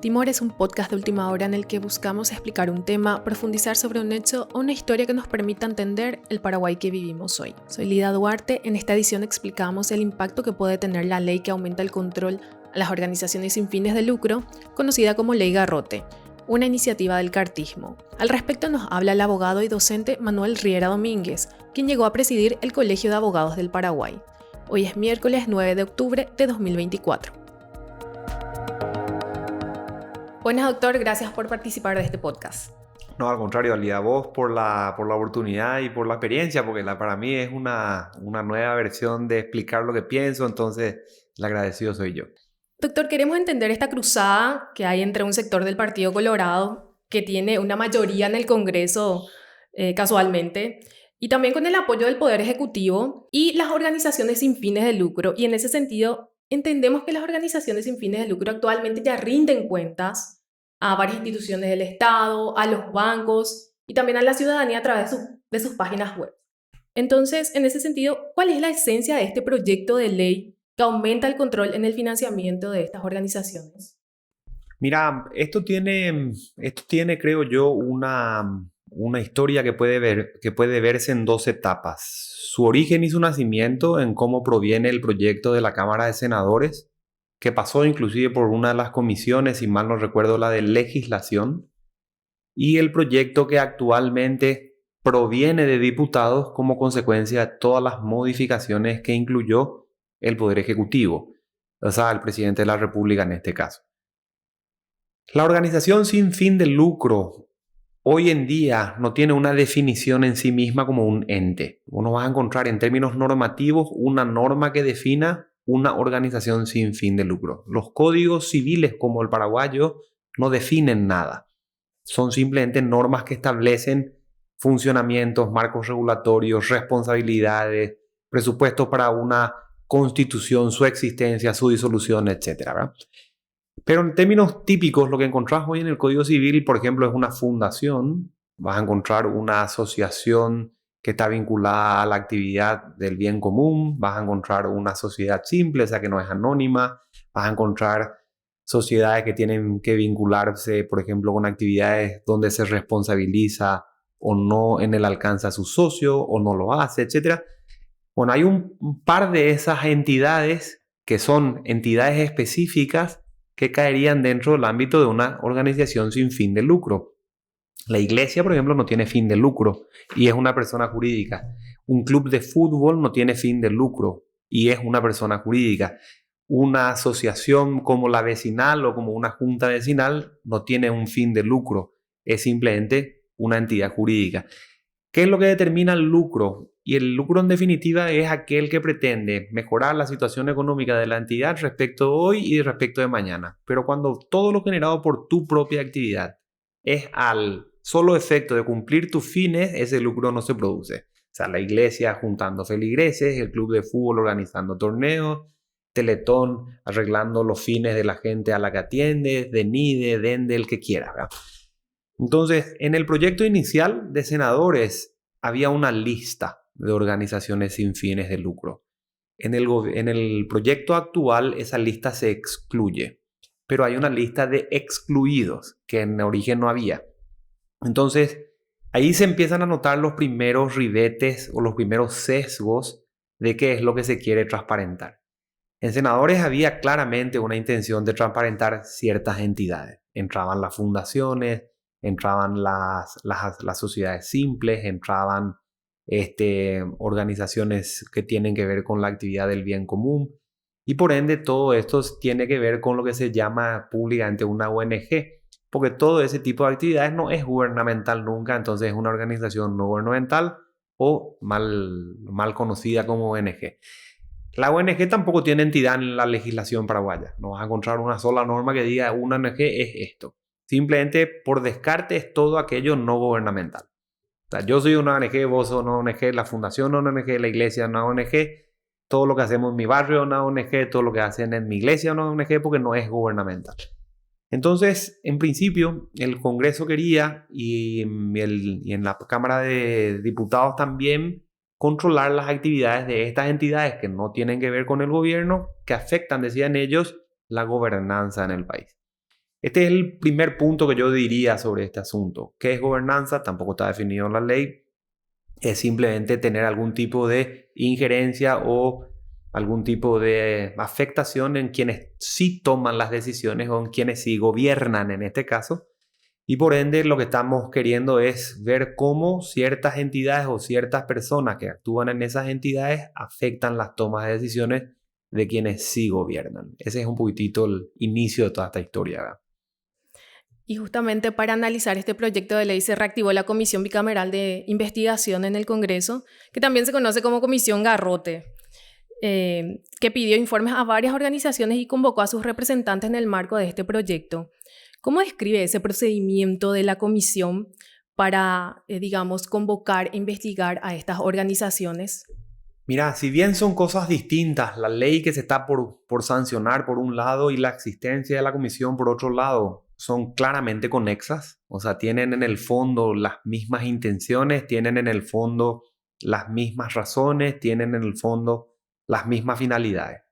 Timor es un podcast de última hora en el que buscamos explicar un tema, profundizar sobre un hecho o una historia que nos permita entender el Paraguay que vivimos hoy. Soy Lida Duarte. En esta edición explicamos el impacto que puede tener la ley que aumenta el control a las organizaciones sin fines de lucro, conocida como Ley Garrote, una iniciativa del cartismo. Al respecto nos habla el abogado y docente Manuel Riera Domínguez, quien llegó a presidir el Colegio de Abogados del Paraguay. Hoy es miércoles 9 de octubre de 2024. Buenas, doctor, gracias por participar de este podcast. No, al contrario, Alida, vos por la oportunidad y por la experiencia, porque para mí es una nueva versión de explicar lo que pienso, entonces el agradecido soy yo. Doctor, queremos entender esta cruzada que hay entre un sector del Partido Colorado, que tiene una mayoría en el Congreso casualmente, y también con el apoyo del Poder Ejecutivo y las organizaciones sin fines de lucro. Y en ese sentido, entendemos que las organizaciones sin fines de lucro actualmente ya rinden cuentas a varias instituciones del Estado, a los bancos y también a la ciudadanía a través de sus páginas web. Entonces, en ese sentido, ¿cuál es la esencia de este proyecto de ley que aumenta el control en el financiamiento de estas organizaciones? Mira, esto tiene, creo yo, una historia que puede verse en dos etapas. Su origen y su nacimiento, en cómo proviene el proyecto de la Cámara de Senadores, que pasó inclusive por una de las comisiones, si mal no recuerdo, la de legislación, y el proyecto que actualmente proviene de diputados como consecuencia de todas las modificaciones que incluyó el Poder Ejecutivo, o sea, el presidente de la República en este caso. La organización sin fin de lucro hoy en día no tiene una definición en sí misma como un ente. Uno va a encontrar en términos normativos una norma que defina una organización sin fin de lucro. Los códigos civiles como el paraguayo no definen nada. Son simplemente normas que establecen funcionamientos, marcos regulatorios, responsabilidades, presupuestos para una constitución, su existencia, su disolución, etc., ¿verdad? Pero en términos típicos, lo que encontrás hoy en el Código Civil, por ejemplo, es una fundación. Vas a encontrar una asociación que está vinculada a la actividad del bien común. Vas a encontrar una sociedad simple, o sea, que no es anónima. Vas a encontrar sociedades que tienen que vincularse, por ejemplo, con actividades donde se responsabiliza o no en el alcance a su socio o no lo hace, etc. Bueno, hay un par de esas entidades que son entidades específicas que caerían dentro del ámbito de una organización sin fin de lucro. La iglesia, por ejemplo, no tiene fin de lucro y es una persona jurídica. Un club de fútbol no tiene fin de lucro y es una persona jurídica. Una asociación como la vecinal o como una junta vecinal no tiene un fin de lucro, es simplemente una entidad jurídica. ¿Qué es lo que determina el lucro? Y el lucro, en definitiva, es aquel que pretende mejorar la situación económica de la entidad respecto de hoy y respecto de mañana. Pero cuando todo lo generado por tu propia actividad es al solo efecto de cumplir tus fines, ese lucro no se produce. O sea, la iglesia juntando feligreses, el club de fútbol organizando torneos, Teletón arreglando los fines de la gente a la que atiende, DENIDE, DENDE, el que quiera, ¿verdad? Entonces, en el proyecto inicial de senadores había una lista de organizaciones sin fines de lucro. En el proyecto actual esa lista se excluye, pero hay una lista de excluidos que en origen no había. Entonces, ahí se empiezan a notar los primeros ribetes o los primeros sesgos de qué es lo que se quiere transparentar. En senadores había claramente una intención de transparentar ciertas entidades. Entraban las fundaciones, entraban las sociedades simples, entraban organizaciones que tienen que ver con la actividad del bien común y por ende todo esto tiene que ver con lo que se llama públicamente una ONG, porque todo ese tipo de actividades no es gubernamental nunca, entonces es una organización no gubernamental o mal conocida como ONG. La ONG tampoco tiene entidad en la legislación paraguaya. No vas a encontrar una sola norma que diga una ONG es esto. Simplemente por descarte es todo aquello no gubernamental. O sea, yo soy una ONG, vos sos una ONG, la fundación es una ONG, la iglesia es una ONG, todo lo que hacemos en mi barrio es una ONG, todo lo que hacen en mi iglesia es una ONG porque no es gubernamental. Entonces, en principio, el Congreso quería y en la Cámara de Diputados también controlar las actividades de estas entidades que no tienen que ver con el gobierno, que afectan, decían ellos, la gobernanza en el país. Este es el primer punto que yo diría sobre este asunto. ¿Qué es gobernanza? Tampoco está definido en la ley. Es simplemente tener algún tipo de injerencia o algún tipo de afectación en quienes sí toman las decisiones o en quienes sí gobiernan en este caso. Y por ende lo que estamos queriendo es ver cómo ciertas entidades o ciertas personas que actúan en esas entidades afectan las tomas de decisiones de quienes sí gobiernan. Ese es un poquitito el inicio de toda esta historia, ¿verdad? Y justamente para analizar este proyecto de ley se reactivó la Comisión Bicameral de Investigación en el Congreso, que también se conoce como Comisión Garrote, que pidió informes a varias organizaciones y convocó a sus representantes en el marco de este proyecto. ¿Cómo describe ese procedimiento de la comisión para, digamos, convocar e investigar a estas organizaciones? Mira, si bien son cosas distintas, la ley que se está por sancionar por un lado y la existencia de la comisión por otro lado, son claramente conexas, o sea, tienen en el fondo las mismas intenciones, tienen en el fondo las mismas razones, tienen en el fondo las mismas finalidades.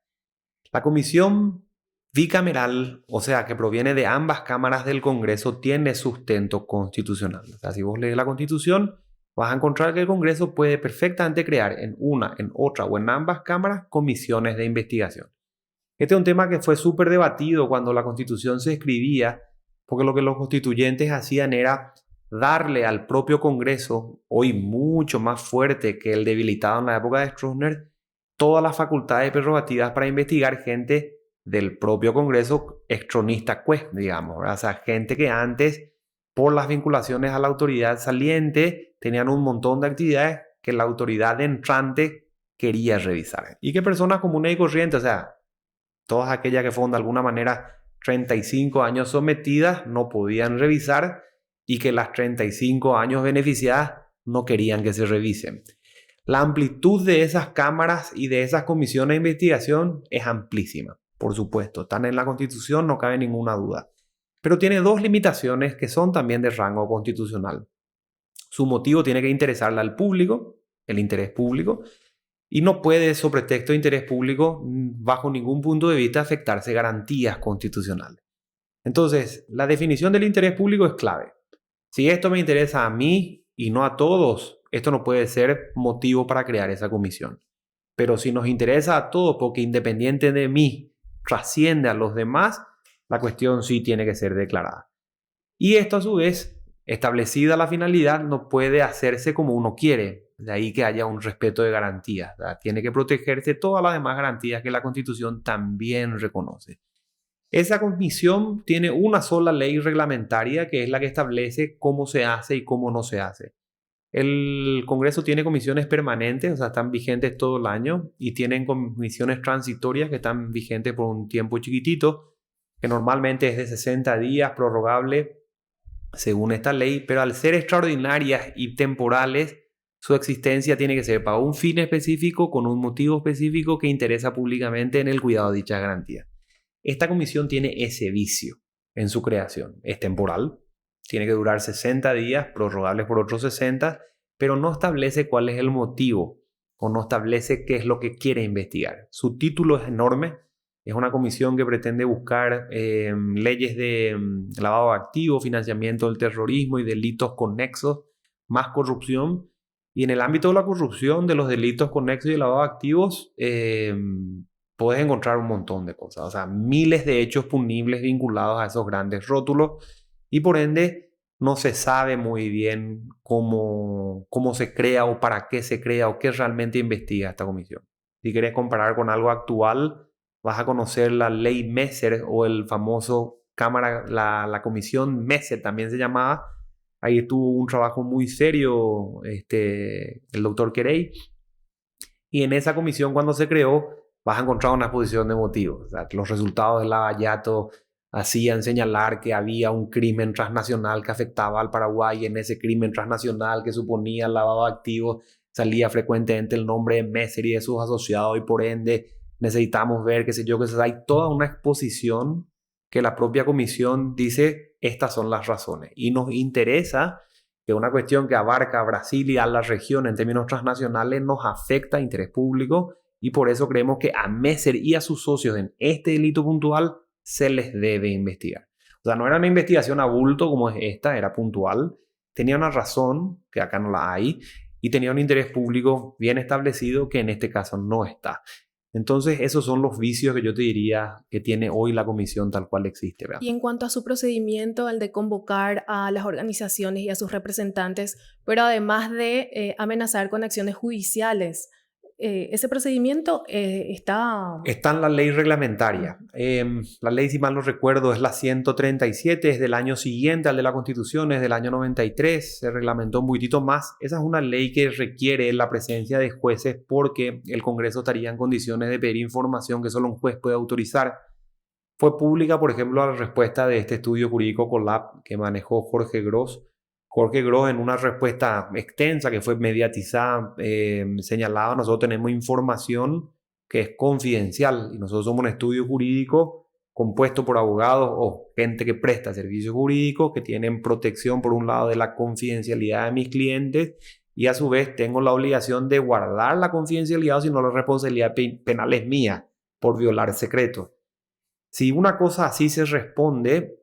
La comisión bicameral, o sea, que proviene de ambas cámaras del Congreso, tiene sustento constitucional. O sea, si vos lees la Constitución, vas a encontrar que el Congreso puede perfectamente crear en una, en otra o en ambas cámaras comisiones de investigación. Este es un tema que fue súper debatido cuando la Constitución se escribía, porque lo que los constituyentes hacían era darle al propio Congreso, hoy mucho más fuerte que el debilitado en la época de Stroessner, todas las facultades y prerrogativas para investigar gente del propio Congreso extronista, pues, digamos, ¿verdad? O sea, gente que antes, por las vinculaciones a la autoridad saliente, tenían un montón de actividades que la autoridad entrante quería revisar. Y que personas comunes y corrientes, o sea, todas aquellas que fueron de alguna manera 35 años sometidas, no podían revisar, y que las 35 años beneficiadas no querían que se revisen. La amplitud de esas cámaras y de esas comisiones de investigación es amplísima, por supuesto. Están en la Constitución, no cabe ninguna duda. Pero tiene dos limitaciones que son también de rango constitucional. Su motivo tiene que interesarle al público, el interés público, y no puede, sobre texto de interés público, bajo ningún punto de vista, afectarse garantías constitucionales. Entonces, la definición del interés público es clave. Si esto me interesa a mí y no a todos, esto no puede ser motivo para crear esa comisión. Pero si nos interesa a todos, porque independiente de mí trasciende a los demás, la cuestión sí tiene que ser declarada. Y esto a su vez, establecida la finalidad, no puede hacerse como uno quiere. De ahí que haya un respeto de garantías, ¿verdad? Tiene que protegerse todas las demás garantías que la Constitución también reconoce. Esa comisión tiene una sola ley reglamentaria, que es la que establece cómo se hace y cómo no se hace. El Congreso tiene comisiones permanentes, o sea, están vigentes todo el año, y tienen comisiones transitorias que están vigentes por un tiempo chiquitito, que normalmente es de 60 días, prorrogable según esta ley, pero al ser extraordinarias y temporales, su existencia tiene que ser para un fin específico, con un motivo específico que interesa públicamente en el cuidado de dicha garantía. Esta comisión tiene ese vicio en su creación. Es temporal, tiene que durar 60 días, prorrogables por otros 60, pero no establece cuál es el motivo o no establece qué es lo que quiere investigar. Su título es enorme. Es una comisión que pretende buscar leyes de lavado de activos, financiamiento del terrorismo y delitos conexos, más corrupción. Y en el ámbito de la corrupción, de los delitos conexos y lavado de activos, puedes encontrar un montón de cosas. O sea, miles de hechos punibles vinculados a esos grandes rótulos. Y por ende, no se sabe muy bien cómo se crea o para qué se crea o qué realmente investiga esta comisión. Si quieres comparar con algo actual, vas a conocer la ley Messer o el famoso la comisión Messer también se llamaba. Ahí estuvo un trabajo muy serio el doctor Querey. Y en esa comisión, cuando se creó, vas a encontrar una exposición de motivos. O sea, que los resultados del Lavallato hacían señalar que había un crimen transnacional que afectaba al Paraguay, y en ese crimen transnacional que suponía el lavado de activos salía frecuentemente el nombre de Messer y de sus asociados, y por ende necesitamos ver, qué sé yo, hay toda una exposición que la propia comisión dice, estas son las razones. Y nos interesa que una cuestión que abarca a Brasil y a la región en términos transnacionales nos afecta a interés público, y por eso creemos que a Messer y a sus socios en este delito puntual se les debe investigar. O sea, no era una investigación a bulto como es esta, era puntual. Tenía una razón, que acá no la hay, y tenía un interés público bien establecido que en este caso no está. Entonces, esos son los vicios que yo te diría que tiene hoy la comisión tal cual existe, ¿verdad? Y en cuanto a su procedimiento, el de convocar a las organizaciones y a sus representantes, pero además de amenazar con acciones judiciales, ese procedimiento está... Está en la ley reglamentaria. La ley, si mal no recuerdo, es la 137, es del año siguiente al de la Constitución, es del año 93, se reglamentó un poquitito más. Esa es una ley que requiere la presencia de jueces porque el Congreso estaría en condiciones de pedir información que solo un juez puede autorizar. Fue pública, por ejemplo, la respuesta de este estudio jurídico Colab que manejó Jorge Gross. Jorge Gross, en una respuesta extensa que fue mediatizada, señalaba: nosotros tenemos información que es confidencial y nosotros somos un estudio jurídico compuesto por abogados o gente que presta servicios jurídicos que tienen protección, por un lado, de la confidencialidad de mis clientes, y a su vez tengo la obligación de guardar la confidencialidad, o si no, la responsabilidad penal es mía por violar secretos. Si una cosa así se responde,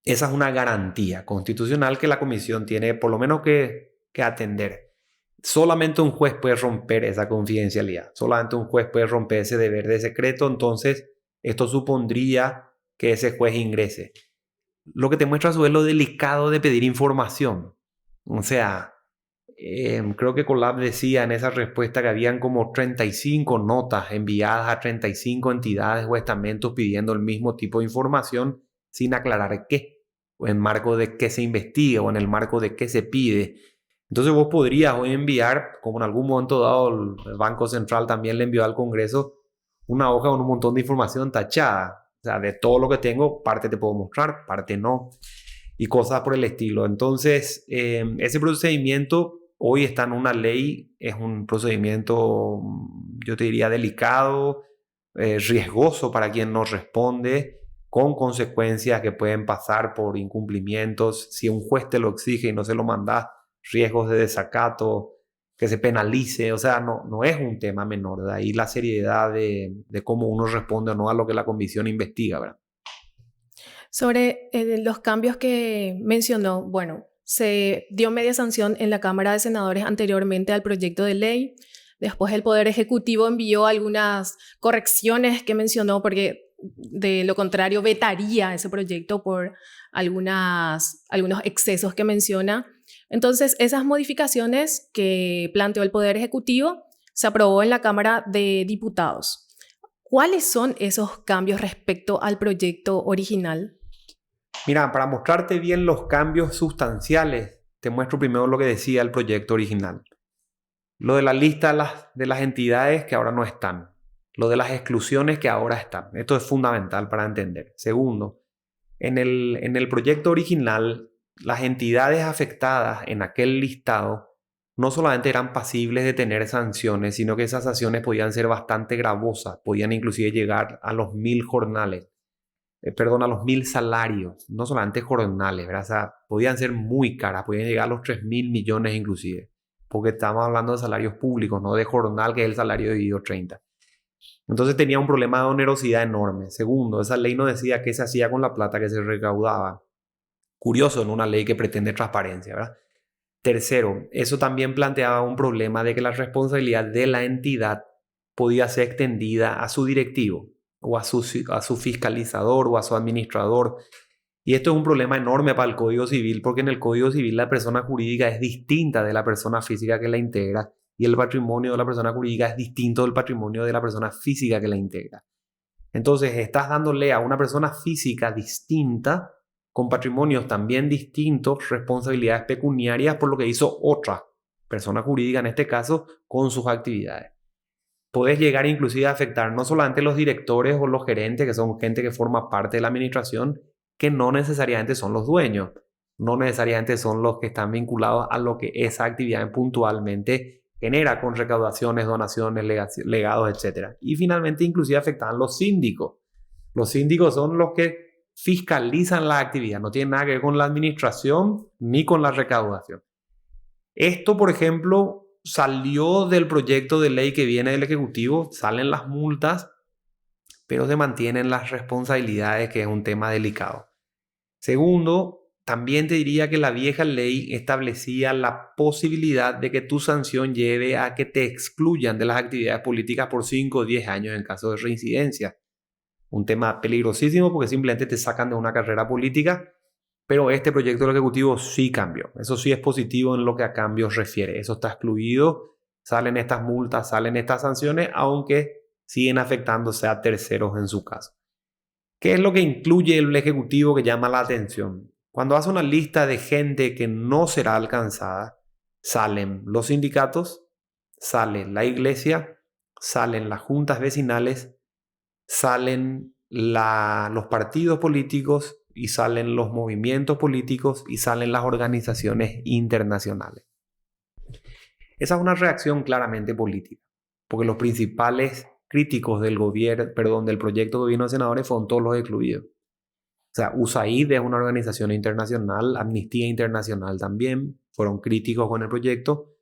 esa es una garantía constitucional que la comisión tiene por lo menos que atender. Solamente un juez puede romper esa confidencialidad, solamente un juez puede romper ese deber de secreto, entonces esto supondría que ese juez ingrese. Lo que te muestra a su vez lo delicado de pedir información. O sea, creo que Colab decía en esa respuesta que habían como 35 notas enviadas a 35 entidades o estamentos pidiendo el mismo tipo de información sin aclarar qué, o en marco de qué se investiga o en el marco de qué se pide. Entonces vos podrías hoy enviar, como en algún momento dado el Banco Central también le envió al Congreso, una hoja con un montón de información tachada. O sea, de todo lo que tengo, parte te puedo mostrar, parte no, y cosas por el estilo. Entonces, ese procedimiento hoy está en una ley, es un procedimiento, yo te diría, delicado, riesgoso para quien no responde, con consecuencias que pueden pasar por incumplimientos. Si un juez te lo exige y no se lo mandas, riesgos de desacato, que se penalice. O sea, no es un tema menor. De ahí la seriedad de cómo uno responde o no a lo que la comisión investiga, ¿verdad? Sobre los cambios que mencionó, bueno, se dio media sanción en la Cámara de Senadores anteriormente al proyecto de ley. Después el Poder Ejecutivo envió algunas correcciones que mencionó, porque de lo contrario vetaría ese proyecto por algunos excesos que menciona. Entonces, esas modificaciones que planteó el Poder Ejecutivo se aprobó en la Cámara de Diputados. ¿Cuáles son esos cambios respecto al proyecto original? Mira, para mostrarte bien los cambios sustanciales, te muestro primero lo que decía el proyecto original. Lo de la lista de las entidades que ahora no están. Lo de las exclusiones que ahora están. Esto es fundamental para entender. Segundo, en el proyecto original, las entidades afectadas en aquel listado no solamente eran pasibles de tener sanciones, sino que esas sanciones podían ser bastante gravosas, podían inclusive llegar a los 1.000 jornales, a los 1.000 salarios, no solamente jornales, ¿verdad? O sea, podían ser muy caras, podían llegar a los 3.000 millones inclusive, porque estamos hablando de salarios públicos, no de jornal, que es el salario dividido 30. Entonces tenía un problema de onerosidad enorme. Segundo, esa ley no decía qué se hacía con la plata que se recaudaba. Curioso en una ley que pretende transparencia, ¿verdad? Tercero, eso también planteaba un problema de que la responsabilidad de la entidad podía ser extendida a su directivo o a su fiscalizador o a su administrador. Y esto es un problema enorme para el Código Civil, porque en el Código Civil la persona jurídica es distinta de la persona física que la integra, y el patrimonio de la persona jurídica es distinto del patrimonio de la persona física que la integra. Entonces estás dándole a una persona física distinta, con patrimonios también distintos, responsabilidades pecuniarias por lo que hizo otra persona jurídica, en este caso, con sus actividades. Puedes llegar inclusive a afectar no solamente los directores o los gerentes, que son gente que forma parte de la administración, que no necesariamente son los dueños, no necesariamente son los que están vinculados a lo que esa actividad puntualmente genera con recaudaciones, donaciones, legados, etc. Y finalmente inclusive afectan los síndicos. Los síndicos son los que fiscalizan la actividad, no tienen nada que ver con la administración ni con la recaudación. Esto, por ejemplo, salió del proyecto de ley que viene del Ejecutivo, salen las multas, pero se mantienen las responsabilidades, que es un tema delicado. Segundo, también te diría que la vieja ley establecía la posibilidad de que tu sanción lleve a que te excluyan de las actividades políticas por 5 o 10 años en caso de reincidencia. Un tema peligrosísimo porque simplemente te sacan de una carrera política, pero este proyecto del Ejecutivo sí cambió. Eso sí es positivo en lo que a cambios refiere. Eso está excluido, salen estas multas, salen estas sanciones, aunque siguen afectándose a terceros en su caso. ¿Qué es lo que incluye el Ejecutivo que llama la atención? Cuando hace una lista de gente que no será alcanzada, salen los sindicatos, sale la iglesia, salen las juntas vecinales, salen los partidos políticos y salen los movimientos políticos y salen las organizaciones internacionales. Esa es una reacción claramente política, porque los principales críticos del proyecto de gobierno de senadores fueron todos los excluidos. O sea, USAID es una organización internacional, Amnistía Internacional también, fueron críticos con el proyecto.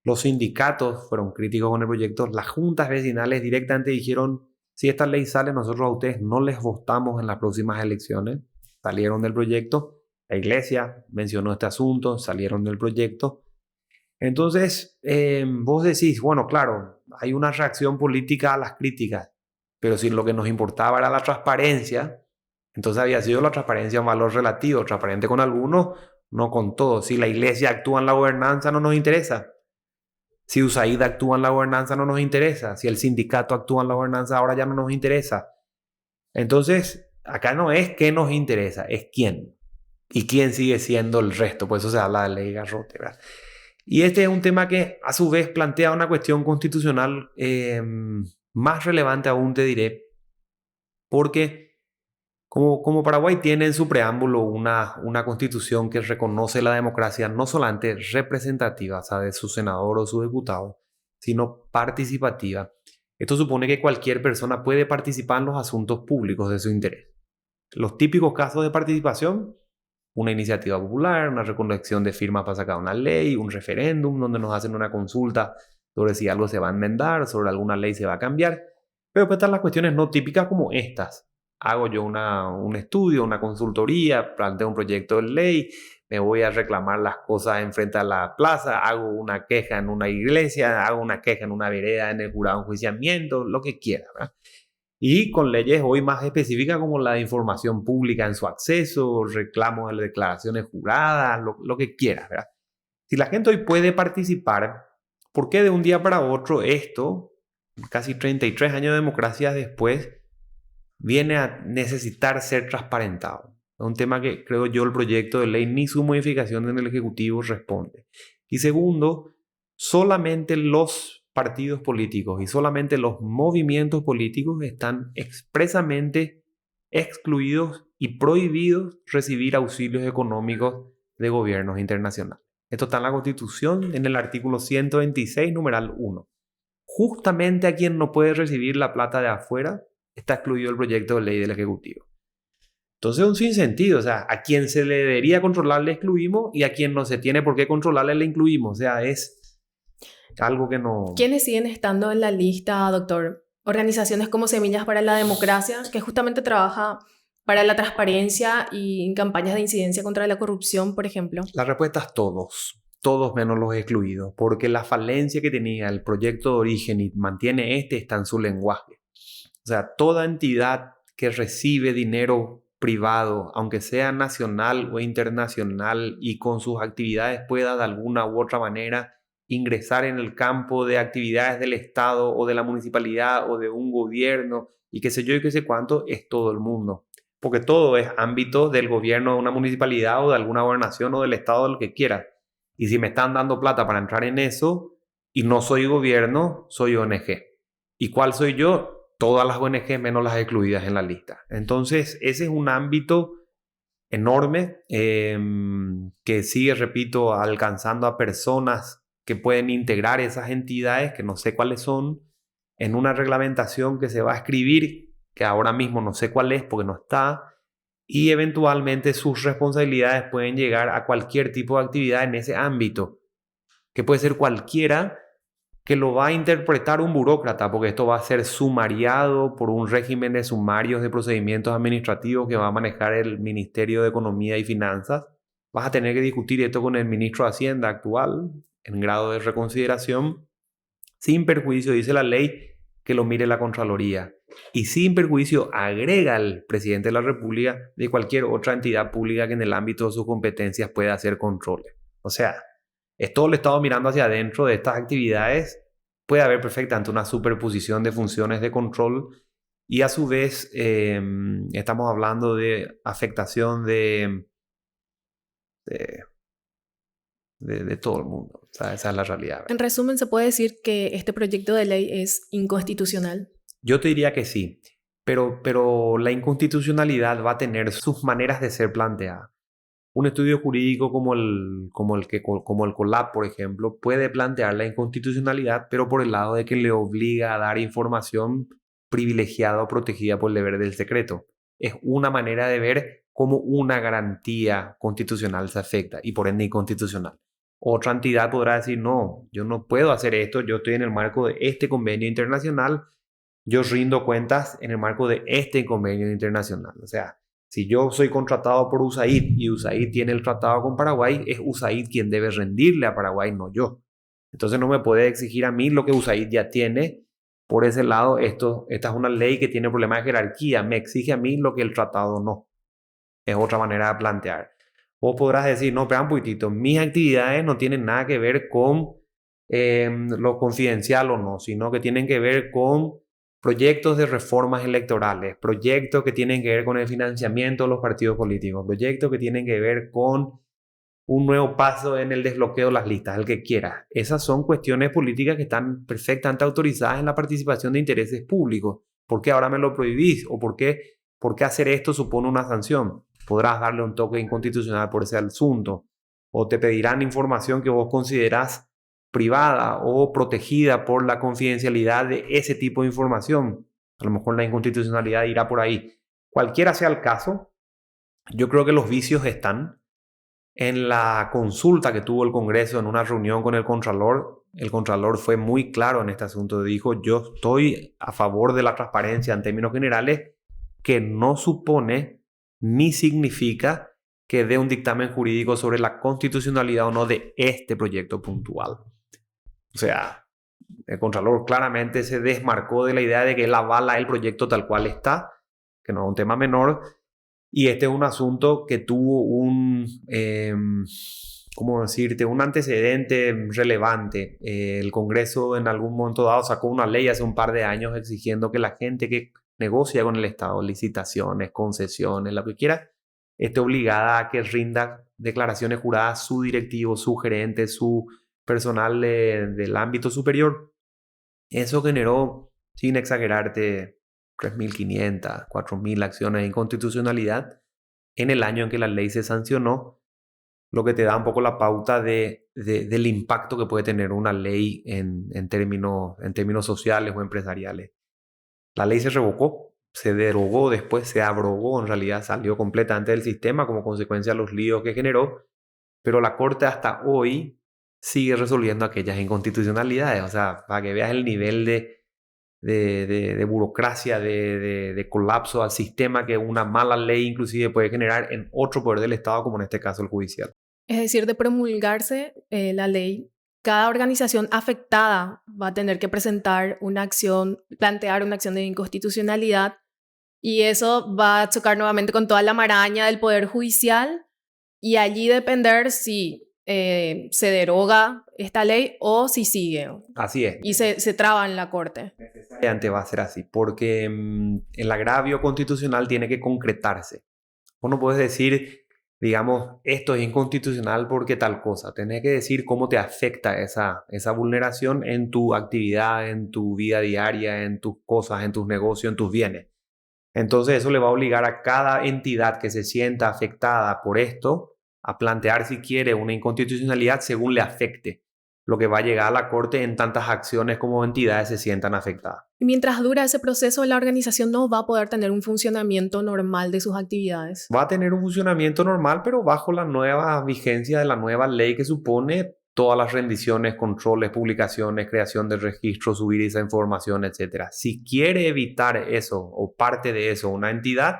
Los sindicatos fueron críticos con el proyecto. Las juntas vecinales directamente dijeron, si esta ley sale, nosotros a ustedes no les votamos en las próximas elecciones. Salieron del proyecto. La iglesia mencionó este asunto, salieron del proyecto. Entonces, vos decís, bueno, claro, hay una reacción política a las críticas, pero si lo que nos importaba era la transparencia, entonces había sido la transparencia un valor relativo, transparente con algunos, no con todos. Si la iglesia actúa en la gobernanza, no nos interesa. Si USAID actúa en la gobernanza, no nos interesa. Si el sindicato actúa en la gobernanza, ahora ya no nos interesa. Entonces, acá no es qué nos interesa, es quién. Y quién sigue siendo el resto. Por eso se habla de ley garrote, ¿verdad? Y este es un tema que a su vez plantea una cuestión constitucional más relevante aún, te diré, porque como Paraguay tiene en su preámbulo una constitución que reconoce la democracia no solamente representativa, o sea, de su senador o su diputado, sino participativa. Esto supone que cualquier persona puede participar en los asuntos públicos de su interés. Los típicos casos de participación: una iniciativa popular, una recolección de firmas para sacar una ley, un referéndum donde nos hacen una consulta sobre si algo se va a enmendar, sobre alguna ley se va a cambiar. Pero pues están las cuestiones no típicas como estas. Hago yo un estudio, una consultoría, planteo un proyecto de ley, me voy a reclamar las cosas enfrente a la plaza, hago una queja en una iglesia, hago una queja en una vereda, en el jurado de enjuiciamiento, lo que quiera, ¿verdad? Y con leyes hoy más específicas como la de información pública en su acceso, reclamos de declaraciones juradas, lo que quieras, ¿verdad? Si la gente hoy puede participar, ¿por qué de un día para otro esto, casi 33 años de democracia después, viene a necesitar ser transparentado? Es un tema que creo yo el proyecto de ley ni su modificación en el Ejecutivo responde. Y segundo, solamente los partidos políticos y solamente los movimientos políticos están expresamente excluidos y prohibidos recibir auxilios económicos de gobiernos internacionales. Esto está en la Constitución, en el artículo 126, numeral 1. Justamente a quien no puede recibir la plata de afuera está excluido el proyecto de ley del Ejecutivo. Entonces es un sinsentido, o sea, a quien se le debería controlar le excluimos y a quien no se tiene por qué controlarle le incluimos. O sea, es algo que no... ¿Quiénes siguen estando en la lista, doctor? Organizaciones como Semillas para la Democracia, que justamente trabaja para la transparencia y en campañas de incidencia contra la corrupción, por ejemplo. La respuesta es todos menos los excluidos, porque la falencia que tenía el proyecto de origen y mantiene está en su lenguaje. O sea, toda entidad que recibe dinero privado, aunque sea nacional o internacional, y con sus actividades pueda de alguna u otra manera ingresar en el campo de actividades del Estado o de la municipalidad o de un gobierno y qué sé yo y qué sé cuánto, es todo el mundo. Porque todo es ámbito del gobierno de una municipalidad o de alguna gobernación o del Estado, lo que quiera. Y si me están dando plata para entrar en eso y no soy gobierno, soy ONG. ¿Y cuál soy yo? Todas las ONG menos las excluidas en la lista. Entonces, ese es un ámbito enorme que sigue, repito, alcanzando a personas que pueden integrar esas entidades, que no sé cuáles son, en una reglamentación que se va a escribir, que ahora mismo no sé cuál es porque no está, y eventualmente sus responsabilidades pueden llegar a cualquier tipo de actividad en ese ámbito, que puede ser cualquiera, que lo va a interpretar un burócrata, porque esto va a ser sumariado por un régimen de sumarios de procedimientos administrativos que va a manejar el Ministerio de Economía y Finanzas. Vas a tener que discutir esto con el ministro de Hacienda actual, en grado de reconsideración, sin perjuicio, dice la ley, que lo mire la Contraloría. Y sin perjuicio, agrega el presidente de la República de cualquier otra entidad pública que en el ámbito de sus competencias pueda hacer controles. O sea, es todo el Estado mirando hacia adentro de estas actividades. Puede haber perfectamente una superposición de funciones de control y a su vez estamos hablando de afectación de todo el mundo. O sea, esa es la realidad. En resumen, ¿se puede decir que este proyecto de ley es inconstitucional? Yo te diría que sí, pero la inconstitucionalidad va a tener sus maneras de ser planteada. Un estudio jurídico como el COLAP, por ejemplo, puede plantear la inconstitucionalidad, pero por el lado de que le obliga a dar información privilegiada o protegida por el deber del secreto. Es una manera de ver cómo una garantía constitucional se afecta y por ende inconstitucional. Otra entidad podrá decir, no, yo no puedo hacer esto, yo estoy en el marco de este convenio internacional, yo rindo cuentas en el marco de este convenio internacional. O sea, si yo soy contratado por USAID y USAID tiene el tratado con Paraguay, es USAID quien debe rendirle a Paraguay, no yo. Entonces no me puede exigir a mí lo que USAID ya tiene. Por ese lado, esta es una ley que tiene problemas de jerarquía. Me exige a mí lo que el tratado no. Es otra manera de plantear. Vos podrás decir, no, espera un poquitito, mis actividades no tienen nada que ver con lo confidencial o no, sino que tienen que ver con proyectos de reformas electorales, proyectos que tienen que ver con el financiamiento de los partidos políticos, proyectos que tienen que ver con un nuevo paso en el desbloqueo de las listas, el que quiera. Esas son cuestiones políticas que están perfectamente autorizadas en la participación de intereses públicos. ¿Por qué ahora me lo prohibís? ¿O por qué hacer esto supone una sanción? Podrás darle un toque inconstitucional por ese asunto. O te pedirán información que vos considerás privada o protegida por la confidencialidad de ese tipo de información. A lo mejor la inconstitucionalidad irá por ahí. Cualquiera sea el caso, yo creo que los vicios están. En la consulta que tuvo el Congreso en una reunión con el Contralor fue muy claro en este asunto. Dijo, yo estoy a favor de la transparencia en términos generales, que no supone ni significa que dé un dictamen jurídico sobre la constitucionalidad o no de este proyecto puntual. O sea, el Contralor claramente se desmarcó de la idea de que él avala el proyecto tal cual está, que no es un tema menor, y este es un asunto que tuvo un antecedente relevante. El Congreso en algún momento dado sacó una ley hace un par de años exigiendo que la gente que negocia con el Estado, licitaciones, concesiones, lo que quiera, esté obligada a que rinda declaraciones juradas su directivo, su gerente, su personal del ámbito superior. Eso generó, sin exagerarte, 3.500, 4.000 acciones de inconstitucionalidad en el año en que la ley se sancionó, lo que te da un poco la pauta del impacto que puede tener una ley en términos sociales o empresariales. La ley se revocó, se derogó después, se abrogó, en realidad salió completamente del sistema como consecuencia de los líos que generó, pero la Corte hasta hoy sigue resolviendo aquellas inconstitucionalidades. O sea, para que veas el nivel de burocracia, de colapso al sistema que una mala ley inclusive puede generar en otro poder del Estado, como en este caso el judicial. Es decir, de promulgarse la ley, cada organización afectada va a tener que plantear una acción de inconstitucionalidad, y eso va a chocar nuevamente con toda la maraña del Poder Judicial, y allí depender si se deroga esta ley o si sigue. Así es. Y se traba en la Corte. Necesariamente va a ser así, porque el agravio constitucional tiene que concretarse. Vos no puedes decir, digamos, esto es inconstitucional porque tal cosa. Tenés que decir cómo te afecta esa vulneración en tu actividad, en tu vida diaria, en tus cosas, en tus negocios, en tus bienes. Entonces eso le va a obligar a cada entidad que se sienta afectada por esto a plantear si quiere una inconstitucionalidad según le afecte, lo que va a llegar a la Corte en tantas acciones como entidades se sientan afectadas. Mientras dura ese proceso, la organización no va a poder tener un funcionamiento normal de sus actividades. Va a tener un funcionamiento normal, pero bajo la nueva vigencia de la nueva ley que supone todas las rendiciones, controles, publicaciones, creación de registros, subir esa información, etc. Si quiere evitar eso o parte de eso una entidad,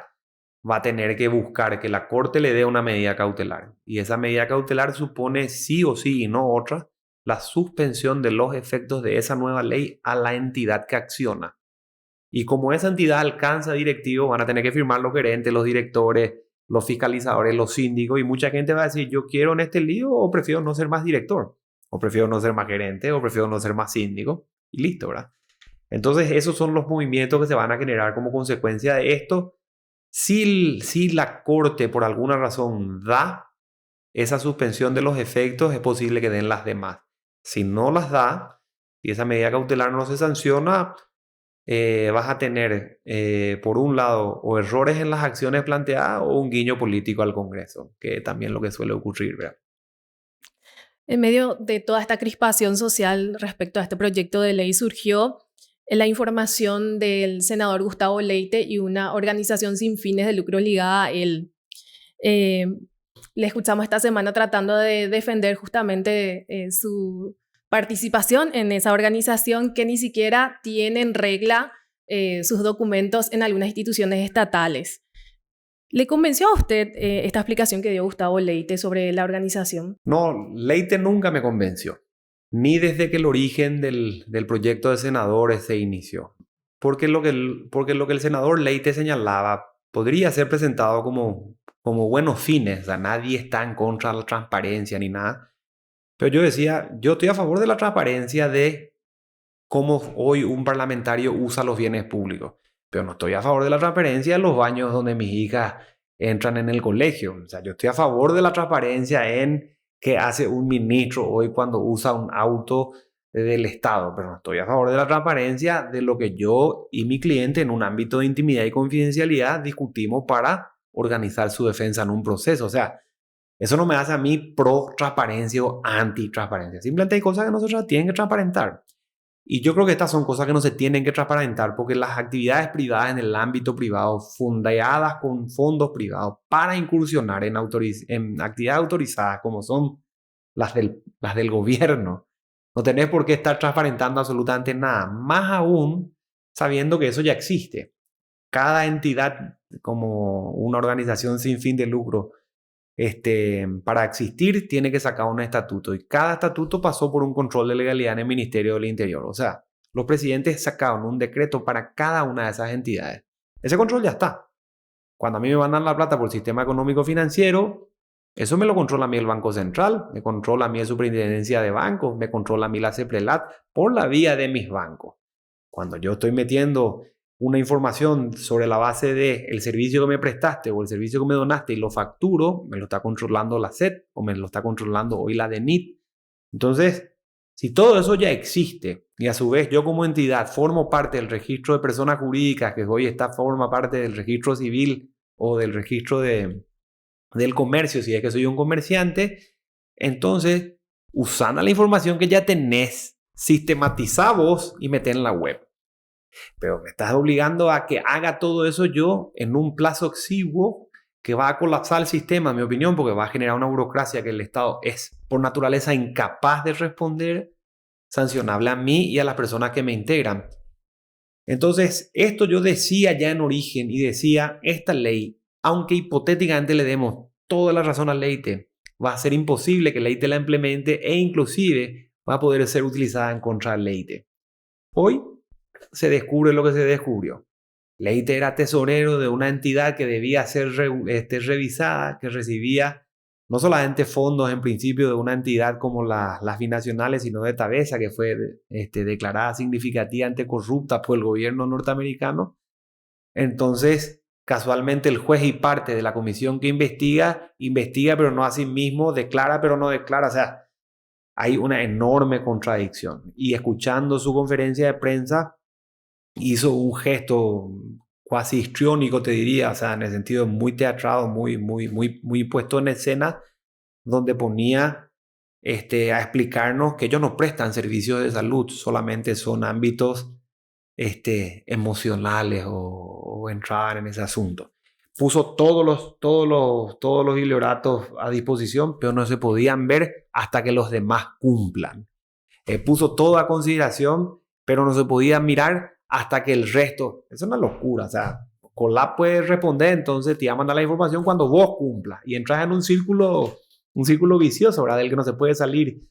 va a tener que buscar que la Corte le dé una medida cautelar. Y esa medida cautelar supone sí o sí y no otra, la suspensión de los efectos de esa nueva ley a la entidad que acciona. Y como esa entidad alcanza directivos, van a tener que firmar los gerentes, los directores, los fiscalizadores, los síndicos, y mucha gente va a decir, yo quiero en este lío o prefiero no ser más director, o prefiero no ser más gerente, o prefiero no ser más síndico, y listo, ¿verdad? Entonces esos son los movimientos que se van a generar como consecuencia de esto. Si la Corte por alguna razón da esa suspensión de los efectos, es posible que den las demás. Si no las da y esa medida cautelar no se sanciona, vas a tener, por un lado, o errores en las acciones planteadas o un guiño político al Congreso, que también es lo que suele ocurrir, ¿verdad? En medio de toda esta crispación social respecto a este proyecto de ley surgió la información del senador Gustavo Leite y una organización sin fines de lucro ligada a él. Le escuchamos esta semana tratando de defender justamente su participación en esa organización que ni siquiera tiene en regla sus documentos en algunas instituciones estatales. ¿Le convenció a usted esta explicación que dio Gustavo Leite sobre la organización? No, Leite nunca me convenció, ni desde que el origen del proyecto de senadores se inició. Porque lo que el senador Leite señalaba podría ser presentado como buenos fines, o sea, nadie está en contra de la transparencia ni nada. Pero yo decía, yo estoy a favor de la transparencia de cómo hoy un parlamentario usa los bienes públicos, pero no estoy a favor de la transparencia de los baños donde mis hijas entran en el colegio. O sea, yo estoy a favor de la transparencia en qué hace un ministro hoy cuando usa un auto del Estado, pero no estoy a favor de la transparencia de lo que yo y mi cliente en un ámbito de intimidad y confidencialidad discutimos para organizar su defensa en un proceso. O sea, eso no me hace a mí pro transparencia o anti transparencia. Simplemente hay cosas que no se tienen que transparentar. Y yo creo que estas son cosas que no se tienen que transparentar porque las actividades privadas en el ámbito privado, fundadas con fondos privados para incursionar en actividades autorizadas como son las del gobierno, no tenés por qué estar transparentando absolutamente nada. Más aún sabiendo que eso ya existe. Cada entidad como una organización sin fin de lucro, para existir tiene que sacar un estatuto y cada estatuto pasó por un control de legalidad en el Ministerio del Interior. O sea, los presidentes sacaron un decreto para cada una de esas entidades. Ese control ya está. Cuando a mí me mandan la plata por el sistema económico financiero, eso me lo controla a mí el Banco Central, me controla a mí la Superintendencia de Bancos, me controla a mí la CEPRELAT por la vía de mis bancos. Cuando yo estoy metiendo una información sobre la base del servicio que me prestaste o el servicio que me donaste y lo facturo, me lo está controlando la SED o me lo está controlando hoy la DENIT. Entonces, si todo eso ya existe y a su vez yo como entidad formo parte del registro de personas jurídicas, que hoy forma parte del registro civil o del registro del comercio, si es que soy un comerciante, entonces, usando la información que ya tenés, sistematizá vos y meté en la web. Pero me estás obligando a que haga todo eso yo en un plazo exiguo que va a colapsar el sistema, en mi opinión, porque va a generar una burocracia que el Estado es por naturaleza incapaz de responder, sancionable a mí y a las personas que me integran. Entonces, esto yo decía ya en origen y decía, esta ley, aunque hipotéticamente le demos toda la razón a Leite, va a ser imposible que Leite la implemente e inclusive va a poder ser utilizada en contra de Leite. Hoy se descubre lo que se descubrió. Leite era tesorero de una entidad que debía ser revisada, que recibía no solamente fondos en principio de una entidad como las binacionales, sino de Tabesa, que fue declarada significativamente corrupta por el gobierno norteamericano. Entonces, casualmente el juez y parte de la comisión que investiga pero no a sí mismo, declara pero no declara. O sea, hay una enorme contradicción. Y escuchando su conferencia de prensa, hizo un gesto casi histriónico, te diría, o sea, en el sentido muy teatrado, muy puesto en escena, donde ponía a explicarnos que ellos no prestan servicios de salud, solamente son ámbitos emocionales o entrar en ese asunto. puso todos los biblioratos a disposición, pero no se podían ver hasta que los demás cumplan. Puso todo a consideración, pero no se podía mirar hasta que el resto... Es una locura, o sea, Colab puede responder, entonces te va a mandar la información cuando vos cumplas y entras en un círculo vicioso, ¿verdad? Del que no se puede salir.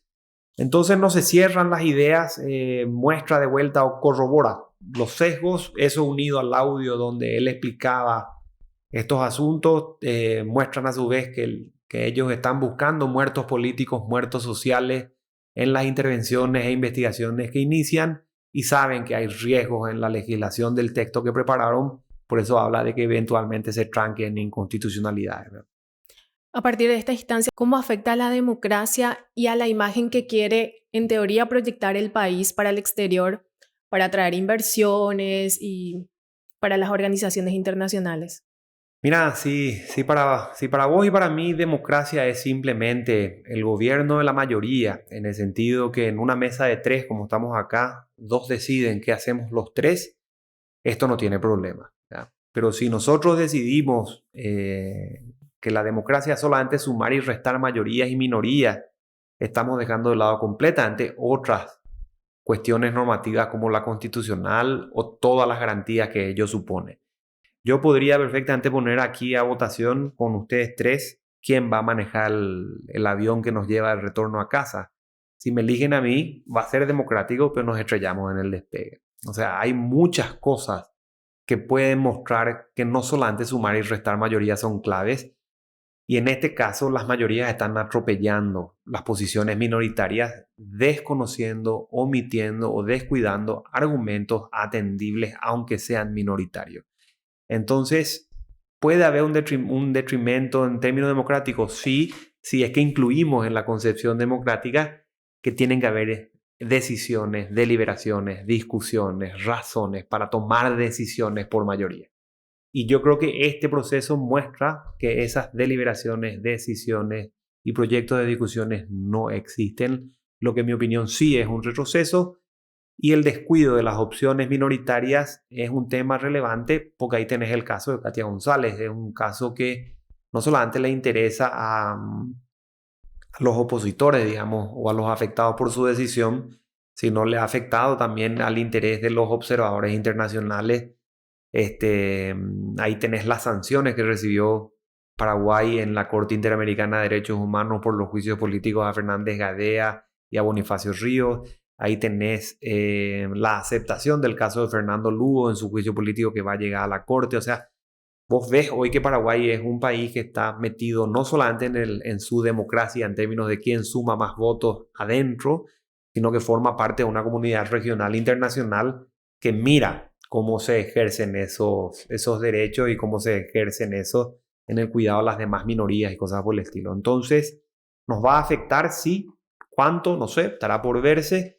Entonces no se cierran las ideas, muestra de vuelta o corrobora los sesgos, eso unido al audio donde él explicaba estos asuntos, muestran a su vez que ellos están buscando muertos políticos, muertos sociales en las intervenciones e investigaciones que inician y saben que hay riesgos en la legislación del texto que prepararon, por eso habla de que eventualmente se tranque en inconstitucionalidades, ¿verdad? A partir de esta instancia, ¿cómo afecta a la democracia y a la imagen que quiere, en teoría, proyectar el país para el exterior, para atraer inversiones y para las organizaciones internacionales? Mira, si para vos y para mí democracia es simplemente el gobierno de la mayoría, en el sentido que en una mesa de 3, como estamos acá, 2 deciden qué hacemos los 3, esto no tiene problema, ¿ya? Pero si nosotros decidimos que la democracia es solamente sumar y restar mayorías y minorías, estamos dejando de lado completamente otras cuestiones normativas como la constitucional o todas las garantías que ello supone. Yo podría perfectamente poner aquí a votación con ustedes 3 quién va a manejar el avión que nos lleva de retorno a casa. Si me eligen a mí, va a ser democrático, pero nos estrellamos en el despegue. O sea, hay muchas cosas que pueden mostrar que no solamente sumar y restar mayorías son claves, y en este caso las mayorías están atropellando las posiciones minoritarias, desconociendo, omitiendo o descuidando argumentos atendibles aunque sean minoritarios. Entonces, ¿puede haber un detrimento en términos democráticos? Sí, si es que incluimos en la concepción democrática que tienen que haber decisiones, deliberaciones, discusiones, razones para tomar decisiones por mayoría. Y yo creo que este proceso muestra que esas deliberaciones, decisiones y proyectos de discusiones no existen, lo que en mi opinión sí es un retroceso. Y el descuido de las opciones minoritarias es un tema relevante porque ahí tenés el caso de Katia González. Es un caso que no solamente le interesa a los opositores, digamos, o a los afectados por su decisión, sino le ha afectado también al interés de los observadores internacionales. Ahí tenés las sanciones que recibió Paraguay en la Corte Interamericana de Derechos Humanos por los juicios políticos a Fernández Gadea y a Bonifacio Ríos. Ahí tenés la aceptación del caso de Fernando Lugo en su juicio político que va a llegar a la Corte. O sea, vos ves hoy que Paraguay es un país que está metido no solamente en su democracia en términos de quién suma más votos adentro, sino que forma parte de una comunidad regional internacional que mira cómo se ejercen esos derechos y cómo se ejercen eso en el cuidado de las demás minorías y cosas por el estilo. Entonces, ¿nos va a afectar? Sí. ¿Cuánto? No sé, estará por verse.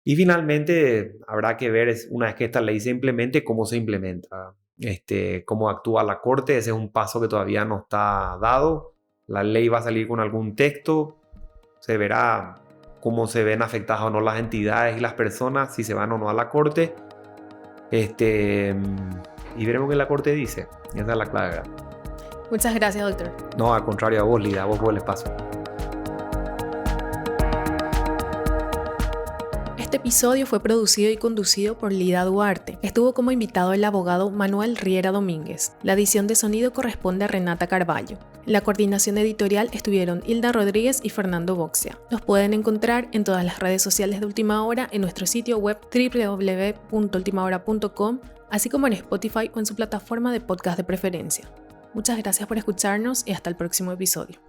Y finalmente habrá que ver, una vez que esta ley se implemente, cómo se implementa, cómo actúa la Corte. Ese es un paso que todavía no está dado. La ley va a salir con algún texto. Se verá cómo se ven afectadas o no las entidades y las personas, si se van o no a la Corte. Y veremos qué la Corte dice. Esa es la clave. Muchas gracias, doctor. No, al contrario a vos, Lida. A vos por el espacio. Este episodio fue producido y conducido por Lida Duarte. Estuvo como invitado el abogado Manuel Riera Domínguez. La edición de sonido corresponde a Renata Carballo. En la coordinación editorial estuvieron Hilda Rodríguez y Fernando Boxia. Los pueden encontrar en todas las redes sociales de Última Hora, en nuestro sitio web www.ultimahora.com, así como en Spotify o en su plataforma de podcast de preferencia. Muchas gracias por escucharnos y hasta el próximo episodio.